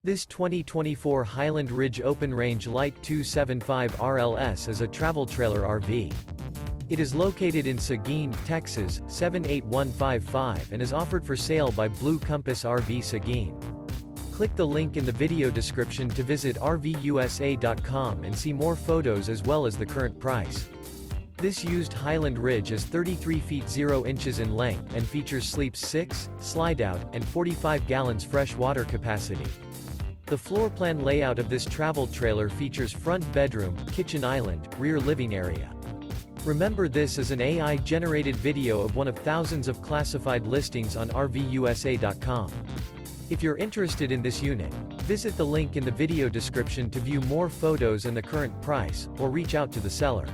This 2024 Highland Ridge Open Range Light 275 RLS is a travel trailer RV. It is located in Seguin, Texas, 78155 and is offered for sale by Blue Compass RV Seguin. Click the link in the video description to visit RVUSA.com and see more photos as well as the current price. This used Highland Ridge is 33 feet 0 inches in length and features sleeps 6, slide-out, and 45 gallons fresh water capacity. The floor plan layout of this travel trailer features front bedroom, kitchen island, rear living area. Remember, this is an AI-generated video of one of thousands of classified listings on RVUSA.com. If you're interested in this unit, visit the link in the video description to view more photos and the current price, or reach out to the seller.